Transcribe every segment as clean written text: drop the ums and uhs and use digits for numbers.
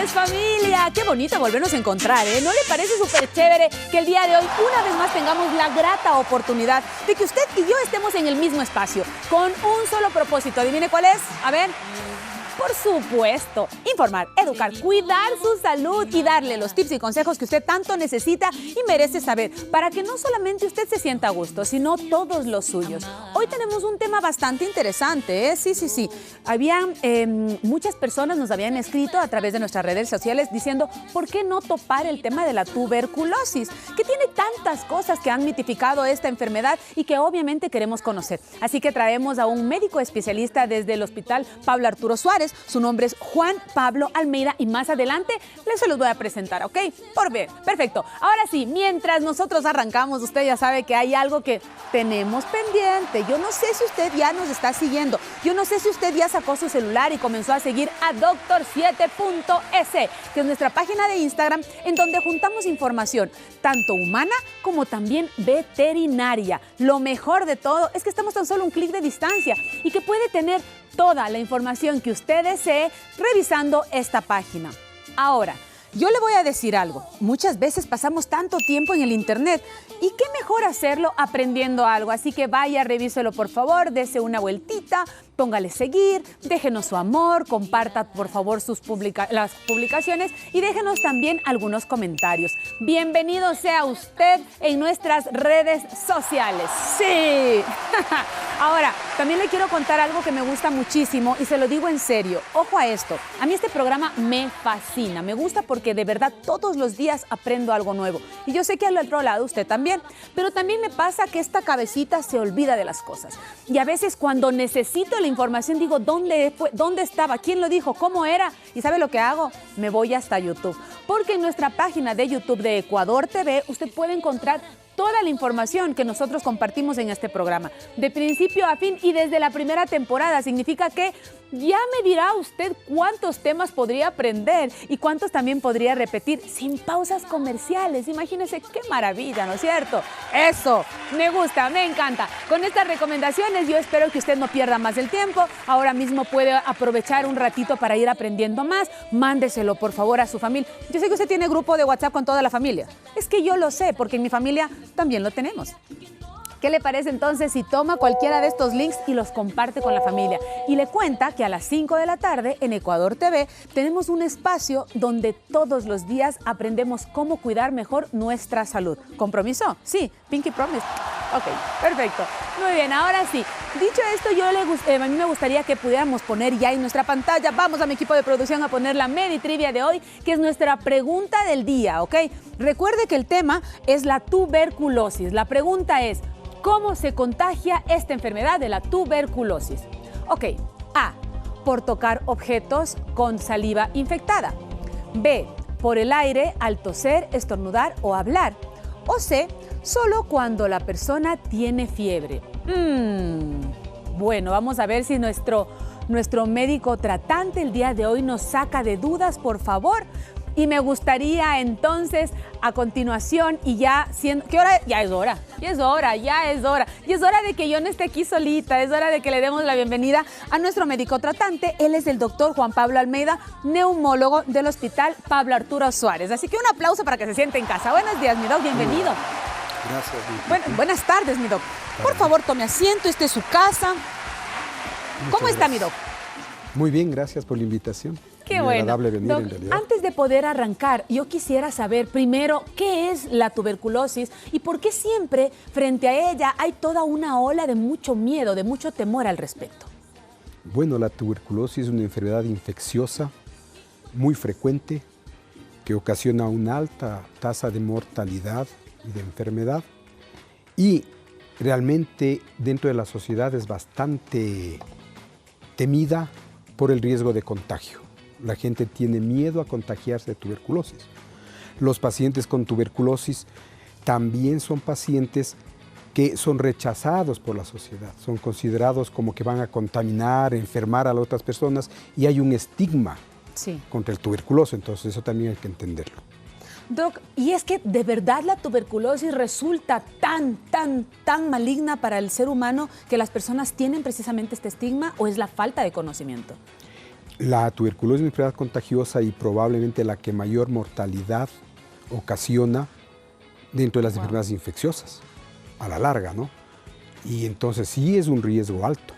noches, familia. Qué bonito volvernos a encontrar, ¿eh? ¿No le parece súper chévere que el día de hoy una vez más tengamos la grata oportunidad de que usted y yo estemos en el mismo espacio con un solo propósito? ¿Adivine cuál es? A ver. Por supuesto, informar, educar, cuidar su salud y darle los tips y consejos que usted tanto necesita y merece saber para que no solamente usted se sienta a gusto, sino todos los suyos. Hoy tenemos un tema bastante interesante, ¿eh? Sí. Habían muchas personas nos habían escrito a través de nuestras redes sociales diciendo ¿por qué no topar el tema de la tuberculosis? Que tiene tantas cosas que han mitificado esta enfermedad y que obviamente queremos conocer. Así que traemos a un médico especialista desde el Hospital Pablo Arturo Suárez. Su nombre es Juan Pablo Almeida y más adelante se los voy a presentar, ¿ok? Por ver, perfecto. Ahora sí, mientras nosotros arrancamos, usted ya sabe que hay algo que tenemos pendiente. Yo no sé si usted ya nos está siguiendo. Yo no sé si usted ya sacó su celular y comenzó a seguir a Doctor7.es, que es nuestra página de Instagram en donde juntamos información, tanto humana como también veterinaria. Lo mejor de todo es que estamos tan solo un clic de distancia y que puede tener toda la información que usted desee revisando esta página. Ahora, yo le voy a decir algo. Muchas veces pasamos tanto tiempo en el internet y qué mejor hacerlo aprendiendo algo. Así que vaya, revíselo por favor, dese una vueltita, póngale seguir, déjenos su amor, comparta por favor las publicaciones y déjenos también algunos comentarios. Bienvenido sea usted en nuestras redes sociales. ¡Sí! Ahora, también le quiero contar algo que me gusta muchísimo y se lo digo en serio. Ojo a esto. A mí este programa me fascina. Me gusta porque de verdad todos los días aprendo algo nuevo. Y yo sé que al otro lado usted también. Pero también me pasa que esta cabecita se olvida de las cosas. Y a veces cuando necesito la información digo, ¿dónde estaba? ¿Quién lo dijo? ¿Cómo era? ¿Y sabe lo que hago? Me voy hasta YouTube. Porque en nuestra página de YouTube de Ecuador TV usted puede encontrar toda la información que nosotros compartimos en este programa, de principio a fin y desde la primera temporada. Significa que ya me dirá usted cuántos temas podría aprender y cuántos también podría repetir sin pausas comerciales. Imagínese qué maravilla, ¿no es cierto? Eso, me gusta, me encanta. Con estas recomendaciones yo espero que usted no pierda más el tiempo. Ahora mismo puede aprovechar un ratito para ir aprendiendo más. Mándeselo por favor a su familia. Yo sé que usted tiene grupo de WhatsApp con toda la familia. Es que yo lo sé porque en mi familia también lo tenemos. ¿Qué le parece entonces si toma cualquiera de estos links y los comparte con la familia? Y le cuenta que a las 5 de la tarde en Ecuador TV tenemos un espacio donde todos los días aprendemos cómo cuidar mejor nuestra salud. ¿Compromiso? Sí, Pinky Promise. Ok, perfecto. Muy bien, ahora sí. Dicho esto, a mí me gustaría que pudiéramos poner ya en nuestra pantalla, vamos a mi equipo de producción a poner la Meditrivia de hoy, que es nuestra pregunta del día, ¿ok? Recuerde que el tema es la tuberculosis. La pregunta es, ¿cómo se contagia esta enfermedad de la tuberculosis? Ok, A, por tocar objetos con saliva infectada. B, por el aire al toser, estornudar o hablar. O C, solo cuando la persona tiene fiebre. Bueno, vamos a ver si nuestro médico tratante el día de hoy nos saca de dudas, por favor. Y me gustaría entonces, a continuación, y ya siendo... ¿Qué hora? Ya es hora. Y es hora de que yo no esté aquí solita. Es hora de que le demos la bienvenida a nuestro médico tratante. Él es el doctor Juan Pablo Almeida, neumólogo del Hospital Pablo Arturo Suárez. Así que un aplauso para que se siente en casa. Buenos días, mi doc. Bienvenido. Gracias. Buenas tardes, mi doc. Por favor, tome asiento. Esta es su casa. ¿Cómo está, mi doc? Muy bien, gracias por la invitación. Qué muy bueno. agradable venir, Doc, en realidad. antes de poder arrancar, yo quisiera saber primero qué es la tuberculosis y por qué siempre frente a ella hay toda una ola de mucho miedo, de mucho temor al respecto. Bueno, la tuberculosis es una enfermedad infecciosa muy frecuente que ocasiona una alta tasa de mortalidad y de enfermedad y realmente dentro de la sociedad es bastante temida por el riesgo de contagio. La gente tiene miedo a contagiarse de tuberculosis. Los pacientes con tuberculosis también son pacientes que son rechazados por la sociedad, son considerados como que van a contaminar, enfermar a las otras personas y hay un estigma contra el tuberculoso, entonces eso también hay que entenderlo. Doc, ¿y es que de verdad la tuberculosis resulta tan maligna para el ser humano que las personas tienen precisamente este estigma o es la falta de conocimiento? La tuberculosis es una enfermedad contagiosa y probablemente la que mayor mortalidad ocasiona dentro de las enfermedades infecciosas, a la larga, ¿no? Y entonces sí es un riesgo alto.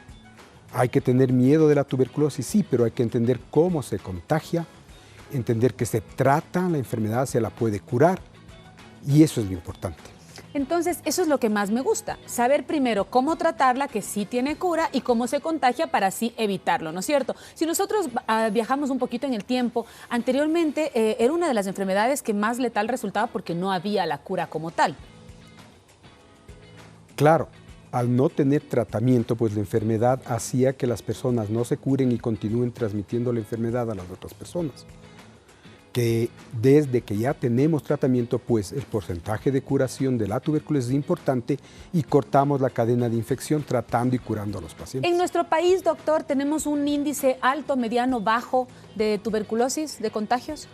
Hay que tener miedo de la tuberculosis, sí, pero hay que entender cómo se contagia, entender que se trata la enfermedad, se la puede curar, y eso es lo importante. Entonces, eso es lo que más me gusta, saber primero cómo tratarla, que sí tiene cura, y cómo se contagia para así evitarlo, ¿no es cierto? Si nosotros viajamos un poquito en el tiempo, anteriormente era una de las enfermedades que más letal resultaba porque no había la cura como tal. Claro, al no tener tratamiento, pues la enfermedad hacía que las personas no se curen y continúen transmitiendo la enfermedad a las otras personas. Que desde que ya tenemos tratamiento, pues el porcentaje de curación de la tuberculosis es importante y cortamos la cadena de infección tratando y curando a los pacientes. En nuestro país, doctor, ¿tenemos un índice alto, mediano, bajo de tuberculosis, de contagios?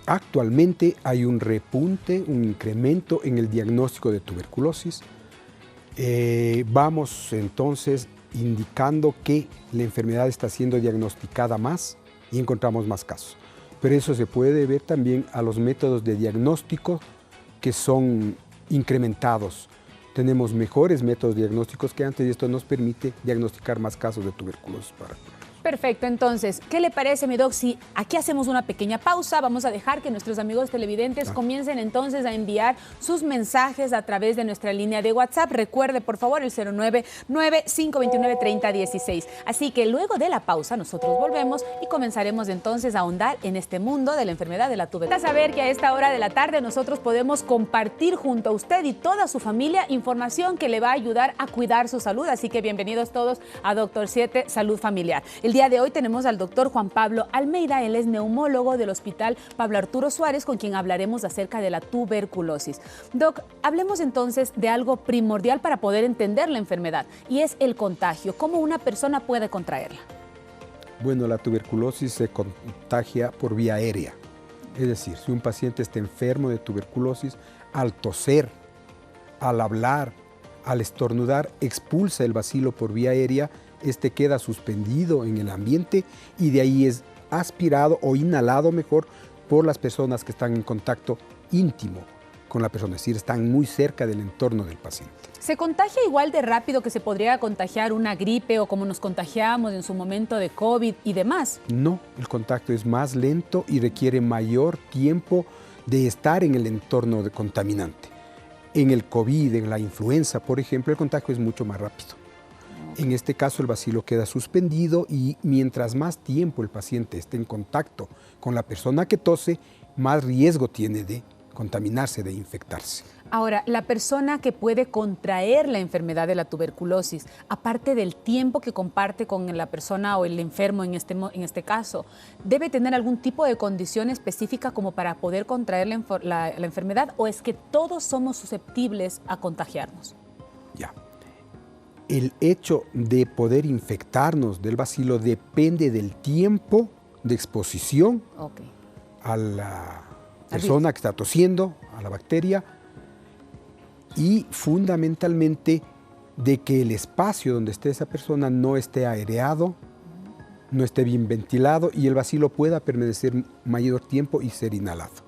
Actualmente hay un repunte, un incremento en el diagnóstico de tuberculosis. Vamos entonces indicando que la enfermedad está siendo diagnosticada más y encontramos más casos. Pero eso se puede ver también a los métodos de diagnóstico que son incrementados. Tenemos mejores métodos diagnósticos que antes y esto nos permite diagnosticar más casos de tuberculosis para curarlos. Perfecto, entonces, ¿qué le parece, mi doc? Si aquí hacemos una pequeña pausa, vamos a dejar que nuestros amigos televidentes comiencen entonces a enviar sus mensajes a través de nuestra línea de WhatsApp. Recuerde, por favor, el 099-529-3016. Así que luego de la pausa nosotros volvemos y comenzaremos entonces a ahondar en este mundo de la enfermedad de la tuberculosis. Para saber que a esta hora de la tarde nosotros podemos compartir junto a usted y toda su familia información que le va a ayudar a cuidar su salud. Así que bienvenidos todos a Doctor 7 Salud Familiar. El día de hoy tenemos al doctor Juan Pablo Almeida, él es neumólogo del Hospital Pablo Arturo Suárez, con quien hablaremos acerca de la tuberculosis. Doc, hablemos entonces de algo primordial para poder entender la enfermedad, y es el contagio. ¿Cómo una persona puede contraerla? Bueno, la tuberculosis se contagia por vía aérea. Es decir, si un paciente está enfermo de tuberculosis, al toser, al hablar, al estornudar, expulsa el bacilo por vía aérea. Este queda suspendido en el ambiente y de ahí es aspirado o inhalado mejor por las personas que están en contacto íntimo con la persona, es decir, están muy cerca del entorno del paciente. ¿Se contagia igual de rápido que se podría contagiar una gripe o como nos contagiamos en su momento de COVID y demás? No, el contacto es más lento y requiere mayor tiempo de estar en el entorno contaminante. En el COVID, en la influenza, por ejemplo, el contagio es mucho más rápido. En este caso el bacilo queda suspendido y mientras más tiempo el paciente esté en contacto con la persona que tose, más riesgo tiene de contaminarse, de infectarse. Ahora, la persona que puede contraer la enfermedad de la tuberculosis, aparte del tiempo que comparte con la persona o el enfermo en este caso, ¿debe tener algún tipo de condición específica como para poder contraer la enfermedad, o es que todos somos susceptibles a contagiarnos? Ya. El hecho de poder infectarnos del bacilo depende del tiempo de exposición a la persona que está tosiendo, a la bacteria, y fundamentalmente de que el espacio donde esté esa persona no esté aireado, no esté bien ventilado y el bacilo pueda permanecer mayor tiempo y ser inhalado.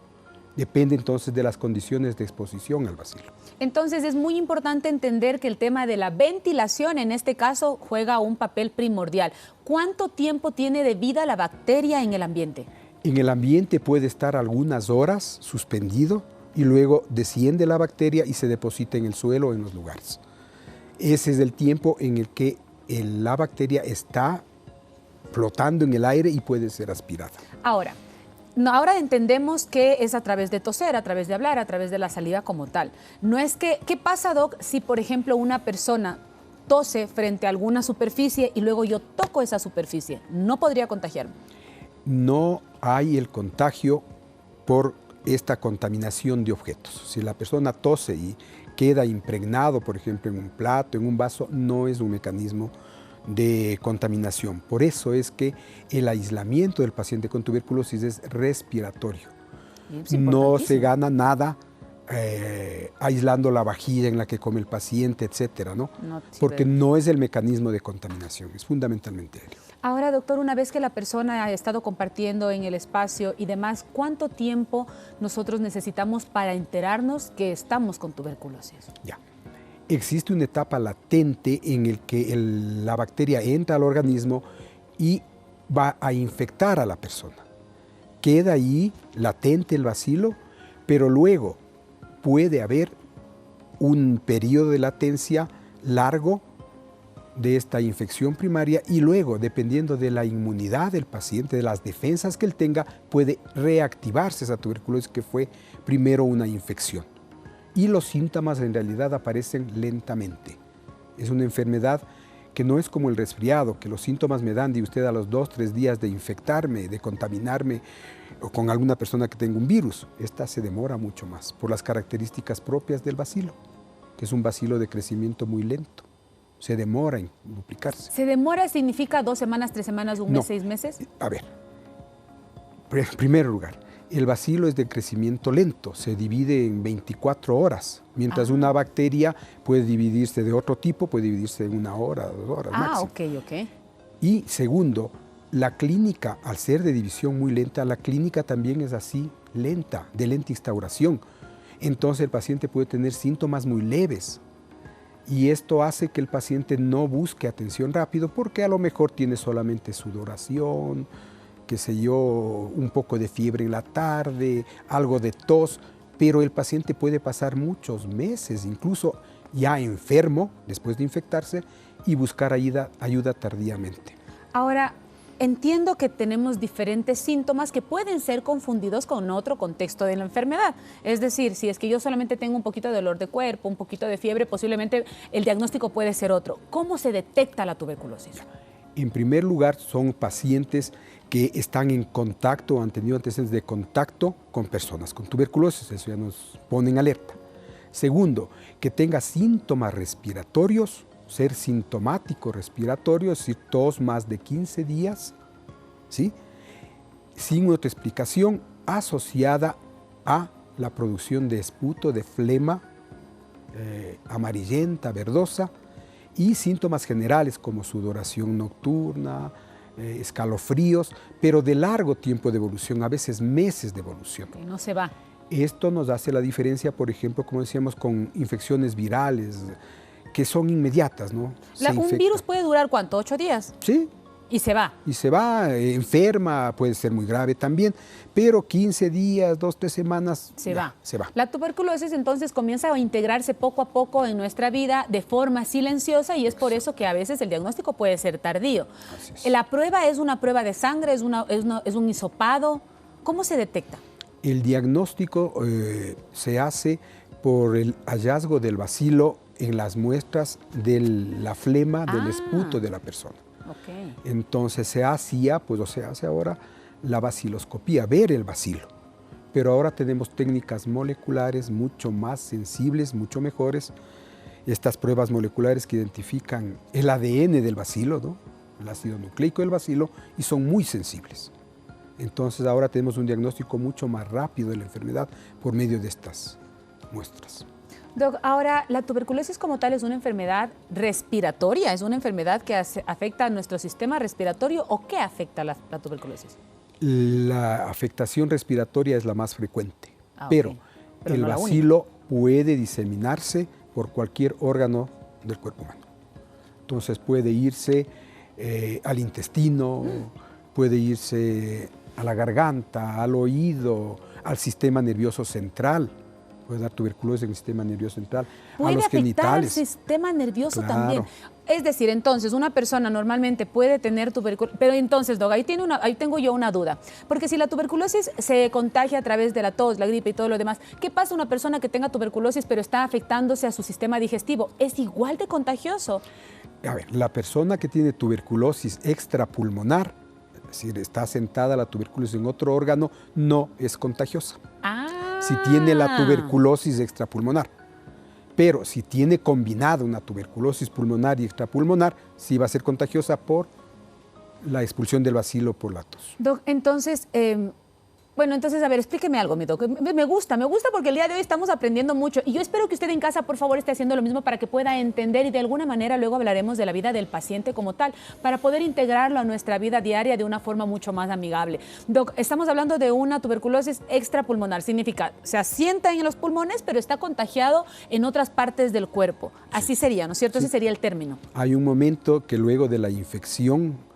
Depende entonces de las condiciones de exposición al bacilo. Entonces es muy importante entender que el tema de la ventilación en este caso juega un papel primordial. ¿Cuánto tiempo tiene de vida la bacteria en el ambiente? En el ambiente puede estar algunas horas suspendido y luego desciende la bacteria y se deposita en el suelo o en los lugares. Ese es el tiempo en el que la bacteria está flotando en el aire y puede ser aspirada. Ahora entendemos que es a través de toser, a través de hablar, a través de la saliva como tal. No es que, ¿qué pasa, Doc, si por ejemplo una persona tose frente a alguna superficie y luego yo toco esa superficie? ¿No podría contagiarme? No hay el contagio por esta contaminación de objetos. Si la persona tose y queda impregnado, por ejemplo, en un plato, en un vaso, no es un mecanismo de contaminación. Por eso es que el aislamiento del paciente con tuberculosis es respiratorio. No se gana nada aislando la vajilla en la que come el paciente, etcétera, ¿no? Porque no es el mecanismo de contaminación, es fundamentalmente aéreo. Ahora, doctor, una vez que la persona ha estado compartiendo en el espacio y demás, ¿cuánto tiempo nosotros necesitamos para enterarnos que estamos con tuberculosis? Ya. Existe una etapa latente en el que la bacteria entra al organismo y va a infectar a la persona. Queda ahí latente el bacilo, pero luego puede haber un periodo de latencia largo de esta infección primaria y luego, dependiendo de la inmunidad del paciente, de las defensas que él tenga, puede reactivarse esa tuberculosis que fue primero una infección. Y los síntomas en realidad aparecen lentamente. Es una enfermedad que no es como el resfriado, que los síntomas me dan de usted a los 2 o 3 días de infectarme, de contaminarme o con alguna persona que tenga un virus. Esta se demora mucho más por las características propias del bacilo, que es un bacilo de crecimiento muy lento. Se demora en duplicarse. ¿Se demora significa 2 semanas, 3 semanas, un mes, 6 meses? A ver, en primer lugar, el bacilo es de crecimiento lento, se divide en 24 horas, mientras una bacteria puede dividirse de otro tipo, puede dividirse en 1 hora, 2 horas máximo. Ok. Y segundo, la clínica, al ser de división muy lenta, la clínica también es así, lenta, de lenta instauración. Entonces el paciente puede tener síntomas muy leves. Y esto hace que el paciente no busque atención rápido porque a lo mejor tiene solamente sudoración, qué sé yo, un poco de fiebre en la tarde, algo de tos, pero el paciente puede pasar muchos meses, incluso ya enfermo, después de infectarse, y buscar ayuda tardíamente. Ahora, entiendo que tenemos diferentes síntomas que pueden ser confundidos con otro contexto de la enfermedad. Es decir, si es que yo solamente tengo un poquito de dolor de cuerpo, un poquito de fiebre, posiblemente el diagnóstico puede ser otro. ¿Cómo se detecta la tuberculosis? En primer lugar, son pacientes que están en contacto, han tenido antecedentes de contacto con personas con tuberculosis, eso ya nos pone en alerta. Segundo, que tenga síntomas respiratorios, ser sintomático respiratorio, es decir, tos más de 15 días, ¿sí? Sin otra explicación, asociada a la producción de esputo, de flema amarillenta, verdosa, y síntomas generales como sudoración nocturna, escalofríos, pero de largo tiempo de evolución, a veces meses de evolución. Que no se va. Esto nos hace la diferencia, por ejemplo, como decíamos, con infecciones virales, que son inmediatas, ¿no? ¿Un virus puede durar cuánto? 8 días? Sí. Y se va. Y se va, enferma, puede ser muy grave también, pero 15 días, 2, 3 semanas, se va. Se va. La tuberculosis entonces comienza a integrarse poco a poco en nuestra vida de forma silenciosa y es por eso que a veces el diagnóstico puede ser tardío. ¿La prueba es una prueba de sangre, es un hisopado? ¿Cómo se detecta? El diagnóstico se hace por el hallazgo del bacilo en las muestras de la flema del esputo de la persona. Okay. Entonces se hacía, pues o se hace ahora, la baciloscopía, ver el bacilo. Pero ahora tenemos técnicas moleculares mucho más sensibles, mucho mejores. Estas pruebas moleculares que identifican el ADN del bacilo, ¿no? El ácido nucleico del bacilo, y son muy sensibles. Entonces ahora tenemos un diagnóstico mucho más rápido de la enfermedad por medio de estas muestras. Doc, ahora, ¿la tuberculosis como tal es una enfermedad respiratoria? ¿Es una enfermedad que afecta a nuestro sistema respiratorio o qué afecta la tuberculosis? La afectación respiratoria es la más frecuente, pero el no bacilo puede diseminarse por cualquier órgano del cuerpo humano. Entonces puede irse al intestino, puede irse a la garganta, al oído, al sistema nervioso central. Puede dar tuberculosis en el sistema nervioso central, a los genitales. Puede afectar el sistema nervioso también. Es decir, entonces, una persona normalmente puede tener tuberculosis, pero entonces, Doc, ahí tengo yo una duda. Porque si la tuberculosis se contagia a través de la tos, la gripe y todo lo demás, ¿qué pasa a una persona que tenga tuberculosis pero está afectándose a su sistema digestivo? ¿Es igual de contagioso? A ver, la persona que tiene tuberculosis extrapulmonar, es decir, está sentada la tuberculosis en otro órgano, no es contagiosa. Si tiene la tuberculosis extrapulmonar. Pero si tiene combinado una tuberculosis pulmonar y extrapulmonar, sí va a ser contagiosa por la expulsión del bacilo por la tos. Doc, entonces, Bueno, entonces, a ver, explíqueme algo, mi doc. Me gusta porque el día de hoy estamos aprendiendo mucho y yo espero que usted en casa, por favor, esté haciendo lo mismo para que pueda entender y de alguna manera luego hablaremos de la vida del paciente como tal, para poder integrarlo a nuestra vida diaria de una forma mucho más amigable. Doc, estamos hablando de una tuberculosis extrapulmonar, significa, se asienta en los pulmones, pero está contagiado en otras partes del cuerpo. Así sería, ¿no es cierto? Sí. Ese sería el término. Hay un momento que luego de la infección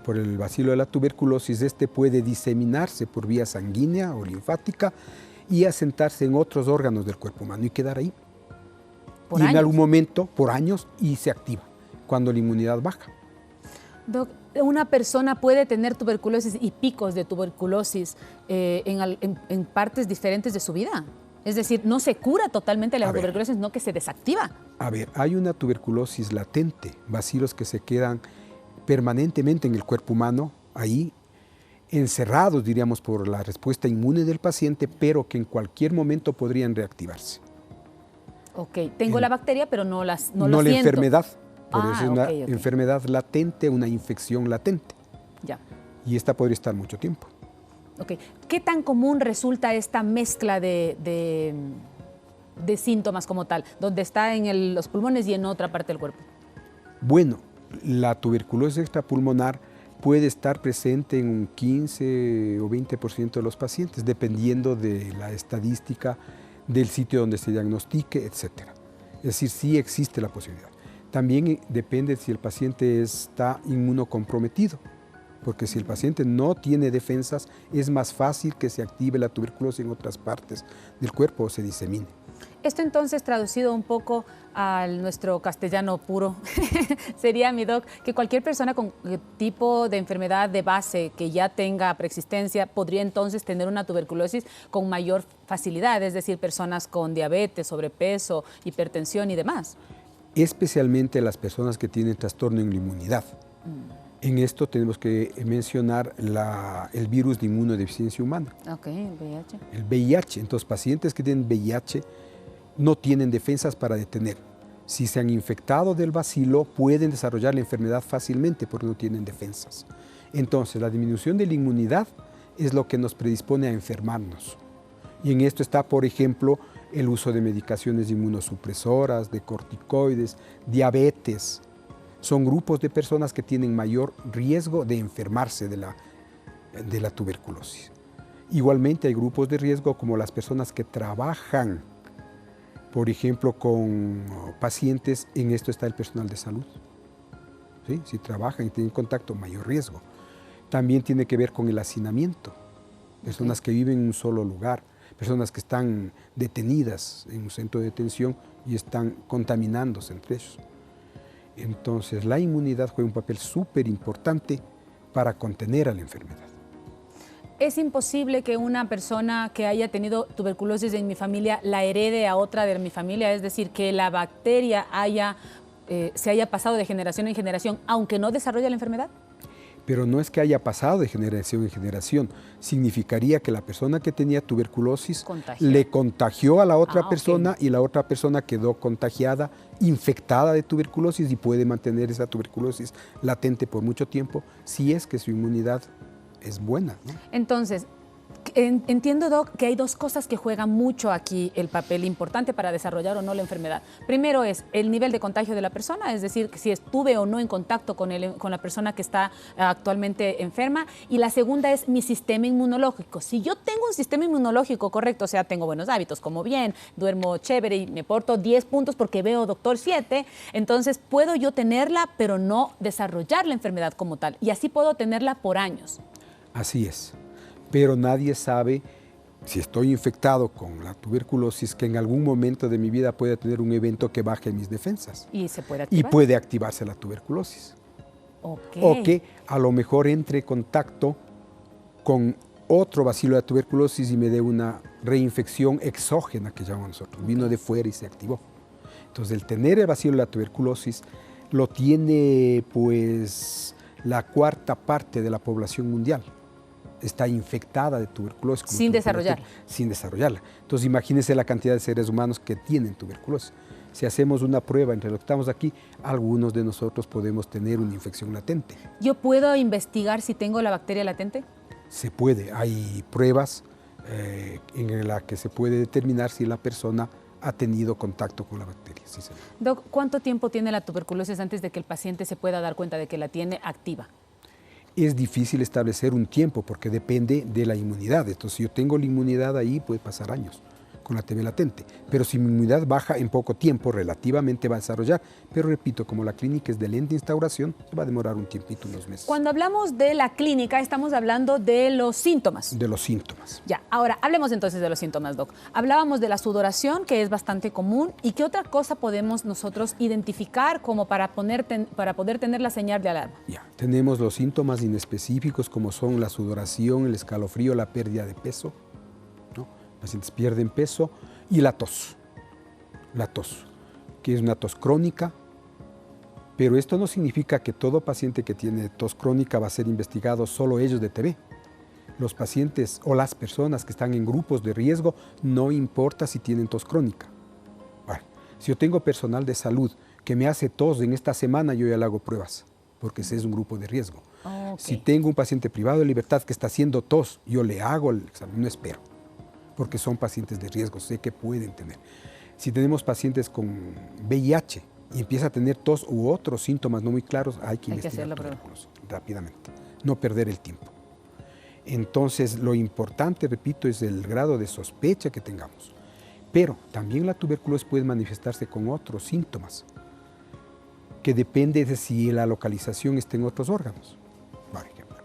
por el bacilo de la tuberculosis, este puede diseminarse por vía sanguínea o linfática y asentarse en otros órganos del cuerpo humano y quedar ahí. ¿Por y años? en algún momento, por años, y se activa cuando la inmunidad baja. Doc, ¿una persona puede tener tuberculosis y picos de tuberculosis en partes diferentes de su vida? Es decir, no se cura totalmente la tuberculosis, sino que se desactiva. A ver, hay una tuberculosis latente, bacilos que se quedan permanentemente en el cuerpo humano, ahí encerrados, diríamos, por la respuesta inmune del paciente, pero que en cualquier momento podrían reactivarse. Ok, tengo la bacteria, pero no la siento. Enfermedad, por eso es una ok. enfermedad latente, una infección latente. Ya. Y esta podría estar mucho tiempo. Ok, ¿qué tan común resulta esta mezcla de síntomas como tal, donde está en los pulmones y en otra parte del cuerpo? Bueno, la tuberculosis extrapulmonar puede estar presente en un 15 o 20% de los pacientes, dependiendo de la estadística del sitio donde se diagnostique, etc. Es decir, sí existe la posibilidad. También depende si el paciente está inmunocomprometido, porque si el paciente no tiene defensas, es más fácil que se active la tuberculosis en otras partes del cuerpo o se disemine. Esto entonces, traducido un poco a nuestro castellano puro, sería, mi doc, que cualquier persona con tipo de enfermedad de base que ya tenga preexistencia podría entonces tener una tuberculosis con mayor facilidad, es decir, personas con diabetes, sobrepeso, hipertensión y demás. Especialmente las personas que tienen trastorno en la inmunidad. En esto tenemos que mencionar el virus de inmunodeficiencia humana. Ok, el VIH. El VIH. Entonces, pacientes que tienen VIH no tienen defensas para detener. Si se han infectado del bacilo, pueden desarrollar la enfermedad fácilmente porque no tienen defensas. Entonces, la disminución de la inmunidad es lo que nos predispone a enfermarnos. Y en esto está, por ejemplo, el uso de medicaciones inmunosupresoras, de corticoides, diabetes. Son grupos de personas que tienen mayor riesgo de enfermarse de la tuberculosis. Igualmente hay grupos de riesgo como las personas que trabajan, por ejemplo, con pacientes, en esto está el personal de salud. ¿Sí? Si trabajan y tienen contacto, mayor riesgo. También tiene que ver con el hacinamiento, personas que viven en un solo lugar, personas que están detenidas en un centro de detención y están contaminándose entre ellos. Entonces, la inmunidad juega un papel súper importante para contener a la enfermedad. ¿Es imposible que una persona que haya tenido tuberculosis en mi familia la herede a otra de mi familia? Es decir, que la bacteria se haya pasado de generación en generación, aunque no desarrolle la enfermedad. Pero no es que haya pasado de generación en generación. Significaría que la persona que tenía tuberculosis le contagió a la otra persona y la otra persona quedó contagiada, infectada de tuberculosis y puede mantener esa tuberculosis latente por mucho tiempo si es que su inmunidad es buena, ¿no? Entonces, entiendo, Doc, que hay dos cosas que juegan mucho aquí el papel importante para desarrollar o no la enfermedad. Primero es el nivel de contagio de la persona, es decir, si estuve o no en contacto con la persona que está actualmente enferma. Y la segunda es mi sistema inmunológico. Si yo tengo un sistema inmunológico correcto, o sea, tengo buenos hábitos, como bien, duermo chévere y me porto 10 puntos porque veo doctor 7, entonces puedo yo tenerla, pero no desarrollar la enfermedad como tal. Y así puedo tenerla por años. Así es. Pero nadie sabe si estoy infectado con la tuberculosis que en algún momento de mi vida pueda tener un evento que baje mis defensas. Y se puede activar. Y puede activarse la tuberculosis. Okay. O que a lo mejor entre en contacto con otro bacilo de la tuberculosis y me dé una reinfección exógena que llamamos nosotros. Vino de fuera y se activó. Entonces, el tener el bacilo de la tuberculosis lo tiene pues la cuarta parte de la población mundial. Está infectada de tuberculosis. Sin desarrollarla. Sin desarrollarla. Entonces, imagínense la cantidad de seres humanos que tienen tuberculosis. Si hacemos una prueba entre los que estamos aquí, algunos de nosotros podemos tener una infección latente. ¿Yo puedo investigar si tengo la bacteria latente? se puede. Hay pruebas en las que se puede determinar si la persona ha tenido contacto con la bacteria. Sí, señor. Doc, ¿cuánto tiempo tiene la tuberculosis antes de que el paciente se pueda dar cuenta de que la tiene activa? Es difícil establecer un tiempo porque depende de la inmunidad. Entonces, si yo tengo la inmunidad ahí, puede pasar años con la TB latente. Pero si mi inmunidad baja en poco tiempo, relativamente va a desarrollar. Pero repito, como la clínica es de lenta instauración, va a demorar un tiempito, unos meses. Cuando hablamos de la clínica, estamos hablando de los síntomas. De los síntomas. Ya, ahora hablemos entonces de los síntomas, Doc. Hablábamos de la sudoración, que es bastante común. ¿Y qué otra cosa podemos nosotros identificar como para poder tener la señal de alarma? Ya, tenemos los síntomas inespecíficos como son la sudoración, el escalofrío, la pérdida de peso. Pacientes pierden peso y la tos, que es una tos crónica, pero esto no significa que todo paciente que tiene tos crónica va a ser investigado solo ellos de TB. Los pacientes o las personas que están en grupos de riesgo, no importa si tienen tos crónica. Bueno, si yo tengo personal de salud que me hace tos en esta semana, yo ya le hago pruebas, porque ese es un grupo de riesgo. Okay. Si tengo un paciente privado de libertad que está haciendo tos, yo le hago el examen, no espero, porque son pacientes de riesgo, sé que pueden tener. Si tenemos pacientes con VIH y empieza a tener tos u otros síntomas no muy claros, hay que investigar tuberculosis rápidamente, no perder el tiempo. Entonces, lo importante, repito, es el grado de sospecha que tengamos. Pero también la tuberculosis puede manifestarse con otros síntomas, que depende de si la localización está en otros órganos. Por ejemplo,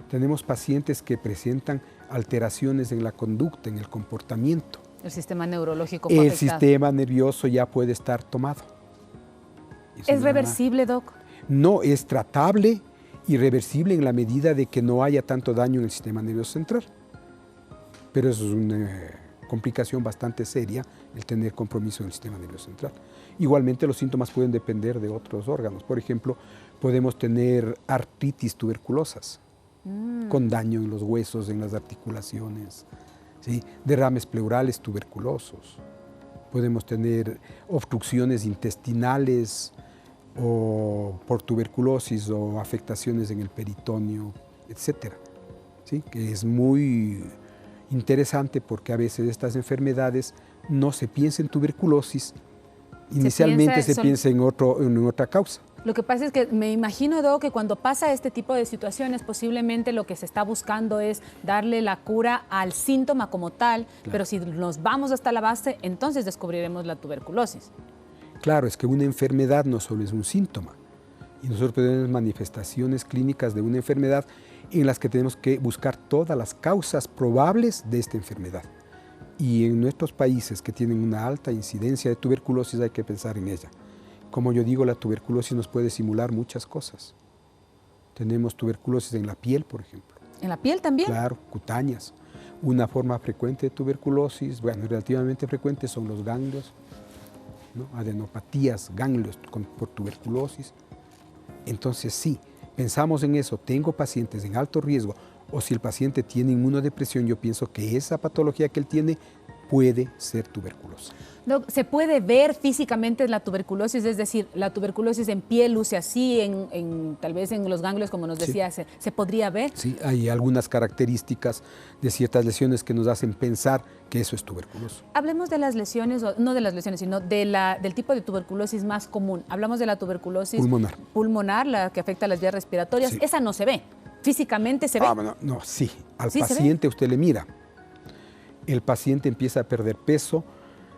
tenemos pacientes que presentan alteraciones en la conducta, en el comportamiento. El sistema neurológico fue afectado. El sistema nervioso ya puede estar tomado. ¿Es reversible, Doc? No, es tratable y reversible en la medida de que no haya tanto daño en el sistema nervioso central. Pero eso es una complicación bastante seria, el tener compromiso en el sistema nervioso central. Igualmente, los síntomas pueden depender de otros órganos. Por ejemplo, podemos tener artritis tuberculosas, con daño en los huesos, en las articulaciones, ¿sí? Derrames pleurales tuberculosos. Podemos tener obstrucciones intestinales o por tuberculosis o afectaciones en el peritoneo, etcétera, ¿sí? Que es muy interesante porque a veces estas enfermedades no se piensa en tuberculosis, inicialmente se piensa en otra causa. Lo que pasa es que me imagino, Doc, que cuando pasa este tipo de situaciones, posiblemente lo que se está buscando es darle la cura al síntoma como tal, claro. Pero si nos vamos hasta la base, entonces descubriremos la tuberculosis. Claro, es que una enfermedad no solo es un síntoma, y nosotros tenemos manifestaciones clínicas de una enfermedad en las que tenemos que buscar todas las causas probables de esta enfermedad. Y en nuestros países que tienen una alta incidencia de tuberculosis hay que pensar en ella. Como yo digo, la tuberculosis nos puede simular muchas cosas. Tenemos tuberculosis en la piel, por ejemplo. ¿En la piel también? Claro, cutáneas. Una forma frecuente de tuberculosis, bueno, relativamente frecuente son los ganglios, ¿no? Adenopatías, ganglios por tuberculosis. Entonces sí, pensamos en eso, tengo pacientes en alto riesgo, o si el paciente tiene inmunodepresión, yo pienso que esa patología que él tiene puede ser tuberculosa. Doc, ¿se puede ver físicamente la tuberculosis? Es decir, la tuberculosis en piel luce así, tal vez en los ganglios, como nos decía, sí. ¿Se podría ver? Sí, hay algunas características de ciertas lesiones que nos hacen pensar que eso es tuberculoso. Hablemos de las lesiones, no de las lesiones, sino del tipo de tuberculosis más común. Hablamos de la tuberculosis pulmonar, la que afecta a las vías respiratorias. Sí. Esa no se ve. ¿Físicamente se ve? No, sí. Al paciente usted le mira. El paciente empieza a perder peso,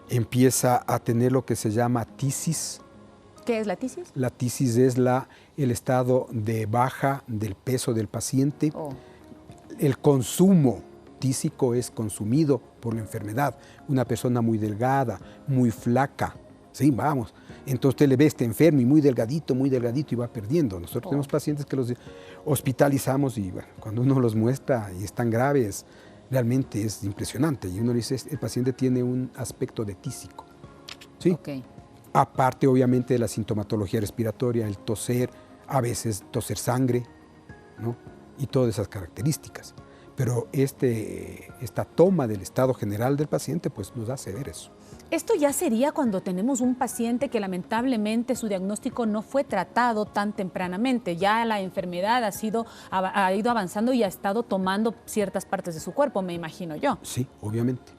empieza a tener lo que se llama tisis. ¿Qué es la tisis? La tisis es el estado de baja del peso del paciente. Oh. El consumo tísico es consumido por la enfermedad. Una persona muy delgada, muy flaca, sí, vamos. Entonces usted le ve este enfermo y muy delgadito y va perdiendo. Nosotros tenemos pacientes que los hospitalizamos y bueno, cuando uno los muestra y están graves, realmente es impresionante. Y uno dice, el paciente tiene un aspecto de tísico. ¿Sí? Okay. Aparte, obviamente, de la sintomatología respiratoria, el toser, a veces toser sangre, ¿no? Y todas esas características. Pero esta toma del estado general del paciente pues nos hace ver eso. Esto ya sería cuando tenemos un paciente que lamentablemente su diagnóstico no fue tratado tan tempranamente. Ya la enfermedad ha ido avanzando y ha estado tomando ciertas partes de su cuerpo, me imagino yo. Sí, obviamente.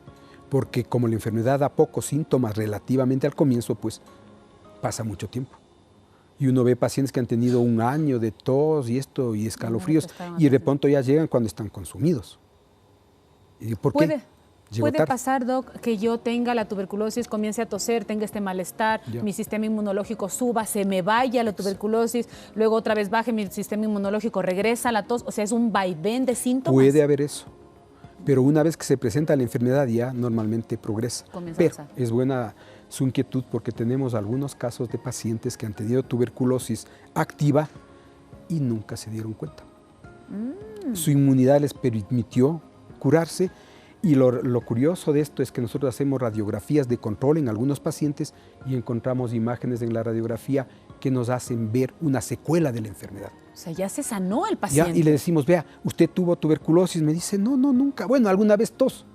Porque como la enfermedad da pocos síntomas relativamente al comienzo, pues pasa mucho tiempo. Y uno ve pacientes que han tenido un año de tos y esto y escalofríos y de pronto ya llegan cuando están consumidos. ¿Y por qué? ¿Puede pasar, Doc, que yo tenga la tuberculosis, comience a toser, tenga este malestar, mi sistema inmunológico suba, se me vaya la tuberculosis, luego otra vez baje mi sistema inmunológico, regresa la tos? O sea, ¿es un vaivén de síntomas? Puede haber eso, pero una vez que se presenta la enfermedad ya normalmente progresa. Pero es buena su inquietud porque tenemos algunos casos de pacientes que han tenido tuberculosis activa y nunca se dieron cuenta. Su inmunidad les permitió curarse. Y lo curioso de esto es que nosotros hacemos radiografías de control en algunos pacientes y encontramos imágenes en la radiografía que nos hacen ver una secuela de la enfermedad. O sea, ya se sanó el paciente. Y le decimos, vea, usted tuvo tuberculosis. Me dice, no, nunca. Bueno, alguna vez tos.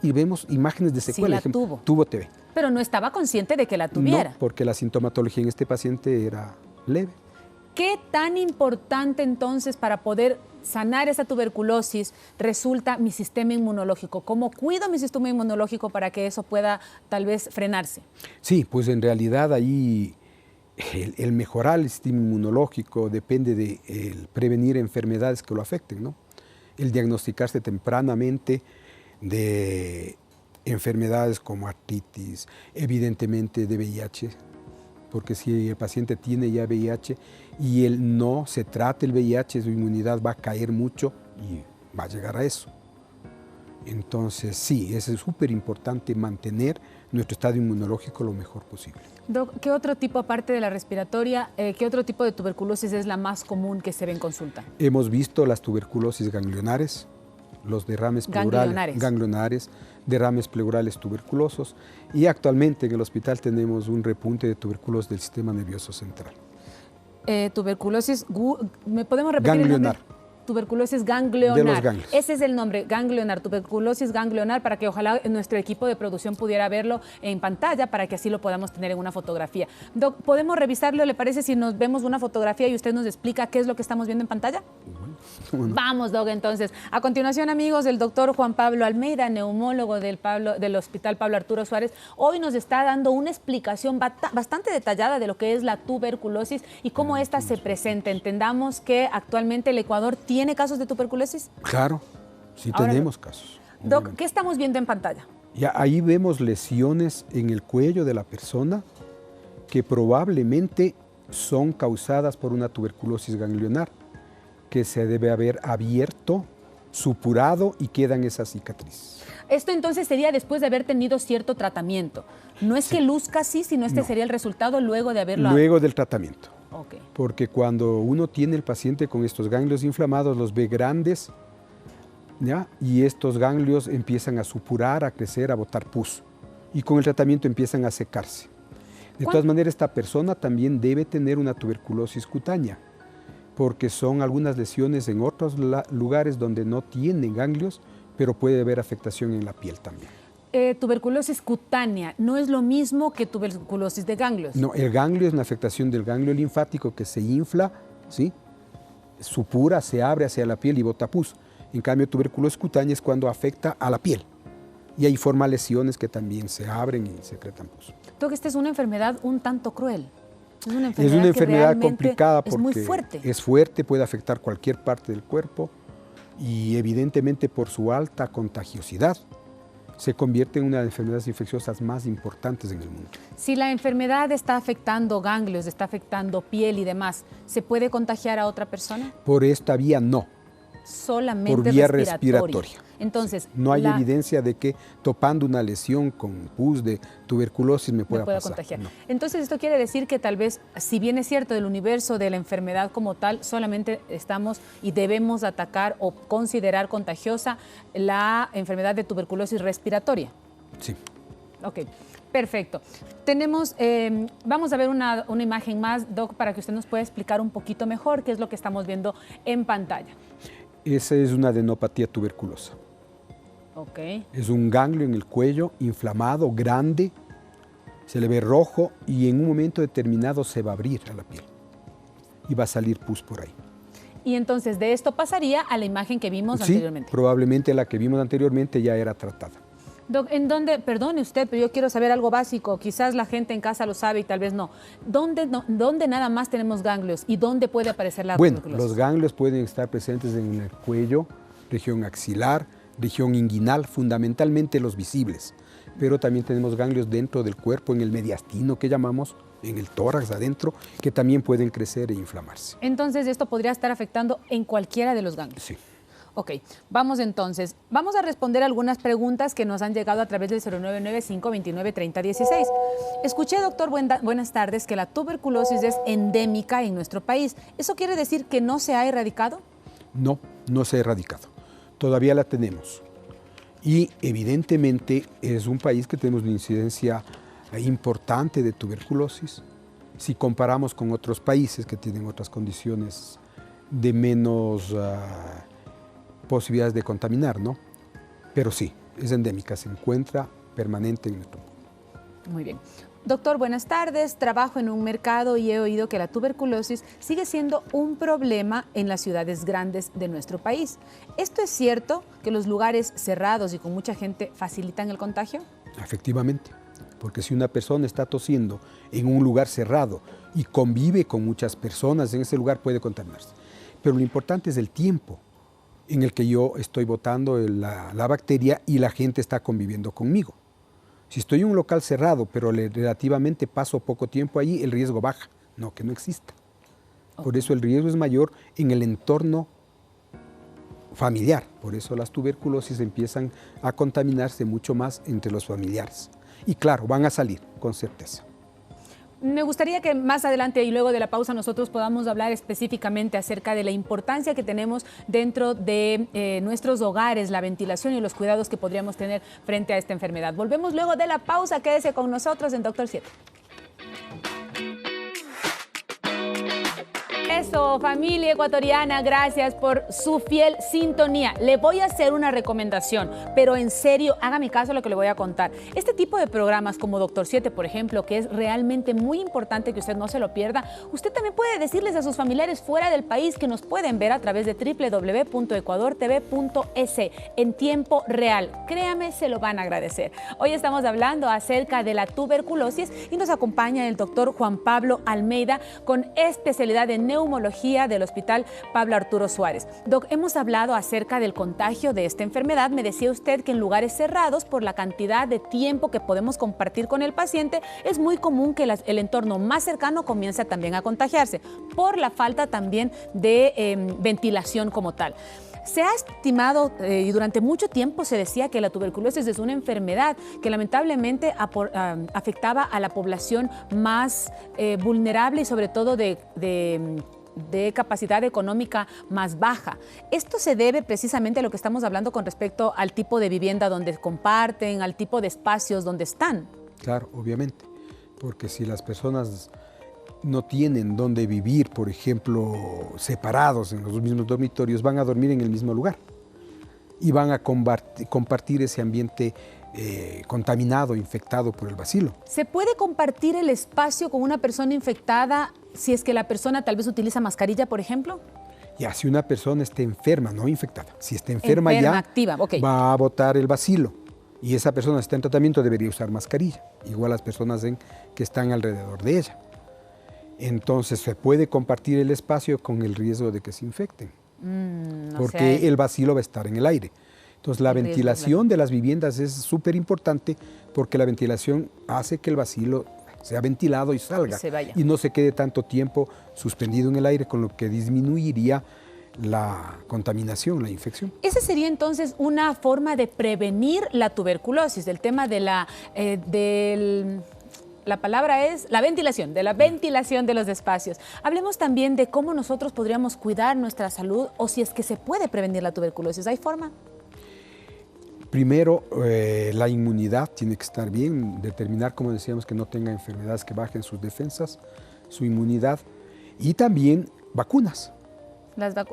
Y vemos imágenes de secuela. Sí, la tuvo TB. Pero no estaba consciente de que la tuviera. No, porque la sintomatología en este paciente era leve. ¿Qué tan importante entonces para poder sanar esa tuberculosis resulta mi sistema inmunológico? ¿Cómo cuido mi sistema inmunológico para que eso pueda tal vez frenarse? Sí, pues en realidad ahí el mejorar el sistema inmunológico depende de prevenir enfermedades que lo afecten, ¿no? El diagnosticarse tempranamente de enfermedades como artritis, evidentemente de VIH, porque si el paciente tiene ya VIH y él no se trata el VIH, su inmunidad va a caer mucho y va a llegar a eso. Entonces, sí, es súper importante mantener nuestro estado inmunológico lo mejor posible. Doc, ¿qué otro tipo, aparte de la respiratoria, qué otro tipo de tuberculosis es la más común que se ve en consulta? Hemos visto las tuberculosis ganglionares, los derrames ganglionares, derrames pleurales tuberculosos, y actualmente en el hospital tenemos un repunte de tuberculosis del sistema nervioso central. Tuberculosis, ¿me podemos repetir ganglionar? El nombre? Tuberculosis ganglionar. De los ganglios. Ese es el nombre, ganglionar, tuberculosis ganglionar, para que ojalá nuestro equipo de producción pudiera verlo en pantalla para que así lo podamos tener en una fotografía. Doc, ¿podemos revisarlo? ¿Le parece si nos vemos una fotografía y usted nos explica qué es lo que estamos viendo en pantalla? Bueno. Vamos, Doc, entonces. A continuación, amigos, el doctor Juan Pablo Almeida, neumólogo del Hospital Pablo Arturo Suárez, hoy nos está dando una explicación bastante detallada de lo que es la tuberculosis y cómo esta se presenta. Entendamos que actualmente el Ecuador tiene casos de tuberculosis. Claro, sí tenemos casos. Doc, ¿qué estamos viendo en pantalla? Ya ahí vemos lesiones en el cuello de la persona que probablemente son causadas por una tuberculosis ganglionar, que se debe haber abierto, supurado y queda en esa cicatriz. Esto entonces sería después de haber tenido cierto tratamiento. No es que luzca así, sino sería el resultado luego de haberlo... Luego del tratamiento. Okay. Porque cuando uno tiene el paciente con estos ganglios inflamados, los ve grandes, ¿ya? Y estos ganglios empiezan a supurar, a crecer, a botar pus. Y con el tratamiento empiezan a secarse. De todas maneras, esta persona también debe tener una tuberculosis cutánea, porque son algunas lesiones en otros lugares donde no tienen ganglios, pero puede haber afectación en la piel también. Tuberculosis cutánea, ¿no es lo mismo que tuberculosis de ganglios? No, el ganglio es una afectación del ganglio linfático que se infla, ¿sí? Supura, se abre hacia la piel y bota pus. En cambio, tuberculosis cutánea es cuando afecta a la piel. Y ahí forma lesiones que también se abren y secretan pus. Creo que esta es una enfermedad un tanto cruel. Es una enfermedad complicada porque es muy fuerte. Es fuerte, puede afectar cualquier parte del cuerpo y evidentemente por su alta contagiosidad se convierte en una de las enfermedades infecciosas más importantes en el mundo. Si la enfermedad está afectando ganglios, está afectando piel y demás, ¿se puede contagiar a otra persona? Por esta vía no. Solamente por vía respiratoria. Entonces, no hay evidencia de que topando una lesión con pus de tuberculosis me pueda contagiar. No. Entonces, esto quiere decir que tal vez, si bien es cierto del universo de la enfermedad como tal, solamente estamos y debemos atacar o considerar contagiosa la enfermedad de tuberculosis respiratoria. Sí. Ok. Perfecto. Tenemos, vamos a ver una imagen más, Doc, para que usted nos pueda explicar un poquito mejor qué es lo que estamos viendo en pantalla. Esa es una adenopatía tuberculosa. Ok. Es un ganglio en el cuello, inflamado, grande, se le ve rojo y en un momento determinado se va a abrir a la piel y va a salir pus por ahí. Y entonces de esto pasaría a la imagen que vimos anteriormente. Probablemente la que vimos anteriormente ya era tratada. Doc, ¿en dónde, perdone usted, pero yo quiero saber algo básico, quizás la gente en casa lo sabe y tal vez no. ¿Dónde nada más tenemos ganglios y dónde puede aparecer la tuberculosis? Bueno, los ganglios pueden estar presentes en el cuello, región axilar, región inguinal, fundamentalmente los visibles. Pero también tenemos ganglios dentro del cuerpo, en el mediastino que llamamos, en el tórax adentro, que también pueden crecer e inflamarse. Entonces esto podría estar afectando en cualquiera de los ganglios. Sí. Ok, vamos entonces. Vamos a responder algunas preguntas que nos han llegado a través del 0995-293016. Escuché, doctor, buenas tardes, que la tuberculosis es endémica en nuestro país. ¿Eso quiere decir que no se ha erradicado? No, no se ha erradicado. Todavía la tenemos. Y evidentemente es un país que tenemos una incidencia importante de tuberculosis. Si comparamos con otros países que tienen otras condiciones de menos posibilidades de contaminar, ¿no? Pero sí, es endémica, se encuentra permanente en nuestro mundo. Muy bien. Doctor, buenas tardes. Trabajo en un mercado y he oído que la tuberculosis sigue siendo un problema en las ciudades grandes de nuestro país. ¿Esto es cierto, que los lugares cerrados y con mucha gente facilitan el contagio? Efectivamente, porque si una persona está tosiendo en un lugar cerrado y convive con muchas personas, en ese lugar puede contaminarse. Pero lo importante es el tiempo en el que yo estoy botando la bacteria y la gente está conviviendo conmigo. Si estoy en un local cerrado, pero relativamente paso poco tiempo allí, el riesgo baja, no que no exista. Por eso el riesgo es mayor en el entorno familiar. Por eso las tuberculosis empiezan a contaminarse mucho más entre los familiares. Y claro, van a salir, con certeza. Me gustaría que más adelante y luego de la pausa nosotros podamos hablar específicamente acerca de la importancia que tenemos dentro de nuestros hogares, la ventilación y los cuidados que podríamos tener frente a esta enfermedad. Volvemos luego de la pausa, quédese con nosotros en Doctor 7. Eso, familia ecuatoriana, gracias por su fiel sintonía. Le voy a hacer una recomendación, pero en serio, hágame caso a lo que le voy a contar. Este tipo de programas como Doctor 7, por ejemplo, que es realmente muy importante que usted no se lo pierda, usted también puede decirles a sus familiares fuera del país que nos pueden ver a través de www.ecuadortv.es en tiempo real. Créame, se lo van a agradecer. Hoy estamos hablando acerca de la tuberculosis y nos acompaña el doctor Juan Pablo Almeida con especialidad en neumología del Hospital Pablo Arturo Suárez. Doc, hemos hablado acerca del contagio de esta enfermedad. Me decía usted que en lugares cerrados, por la cantidad de tiempo que podemos compartir con el paciente, es muy común que el entorno más cercano comience también a contagiarse, por la falta también de ventilación como tal. Se ha estimado y durante mucho tiempo se decía que la tuberculosis es una enfermedad que lamentablemente afectaba a la población más vulnerable y sobre todo de capacidad económica más baja. Esto se debe precisamente a lo que estamos hablando con respecto al tipo de vivienda donde comparten, al tipo de espacios donde están. Claro, obviamente, porque si las personas no tienen dónde vivir, por ejemplo, separados en los mismos dormitorios, van a dormir en el mismo lugar y van a compartir ese ambiente contaminado, infectado por el bacilo. ¿Se puede compartir el espacio con una persona infectada si es que la persona tal vez utiliza mascarilla, por ejemplo? Ya, si una persona está enferma, no infectada, si está enferma ya, activa, okay, va a botar el bacilo y esa persona está en tratamiento, debería usar mascarilla, igual las personas que están alrededor de ella. Entonces se puede compartir el espacio con el riesgo de que se infecten, porque el bacilo va a estar en el aire. Entonces la ventilación de las viviendas es súper importante porque la ventilación hace que el bacilo sea ventilado y salga y no se quede tanto tiempo suspendido en el aire, con lo que disminuiría la contaminación, la infección. Esa sería entonces una forma de prevenir la tuberculosis, el tema de la palabra es la ventilación, de la ventilación de los espacios. Hablemos también de cómo nosotros podríamos cuidar nuestra salud o si es que se puede prevenir la tuberculosis. ¿Hay forma? Primero, la inmunidad tiene que estar bien, determinar, como decíamos, que no tenga enfermedades que bajen sus defensas, su inmunidad, y también vacunas.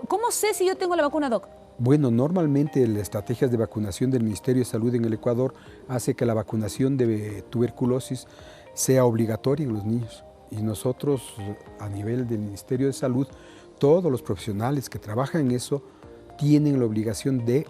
¿Cómo sé si yo tengo la vacuna, Doc? Bueno, normalmente las estrategias de vacunación del Ministerio de Salud en el Ecuador hace que la vacunación de tuberculosis sea obligatoria en los niños. Y nosotros, a nivel del Ministerio de Salud, todos los profesionales que trabajan en eso tienen la obligación de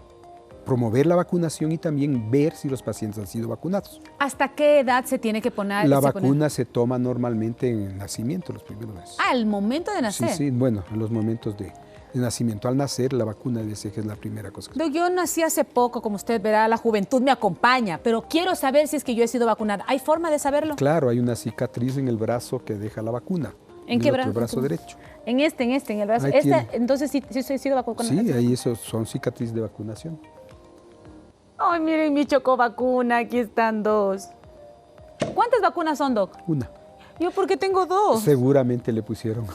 promover la vacunación y también ver si los pacientes han sido vacunados. ¿Hasta qué edad se tiene que poner? La vacuna se toma normalmente en el nacimiento, los primeros meses. Ah, al momento de nacer. Sí, sí, bueno, en los momentos de nacimiento. Al nacer, la vacuna de BCG es la primera cosa. Yo nací hace poco, como usted verá, la juventud me acompaña, pero quiero saber si es que yo he sido vacunada. ¿Hay forma de saberlo? Claro, hay una cicatriz en el brazo que deja la vacuna. ¿En qué brazo? El brazo derecho. En el brazo. Entonces sí he sido vacunada. Sí, ahí esos son cicatrices de vacunación. Ay, miren mi chocovacuna, aquí están 2. ¿Cuántas vacunas son, Doc? Una. ¿Yo por qué tengo 2? Seguramente le pusieron.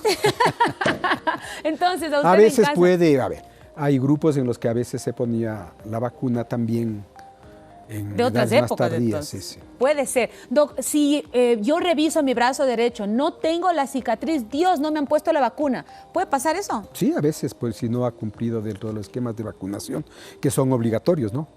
Entonces, a usted a veces en casa... puede, a ver, hay grupos en los que a veces se ponía la vacuna también en de otras edades épocas, más tardías. entonces. Sí. Puede ser. Doc, si yo reviso mi brazo derecho, no tengo la cicatriz, Dios, no me han puesto la vacuna, ¿puede pasar eso? Sí, a veces, pues si no ha cumplido dentro de los esquemas de vacunación, que son obligatorios, ¿no?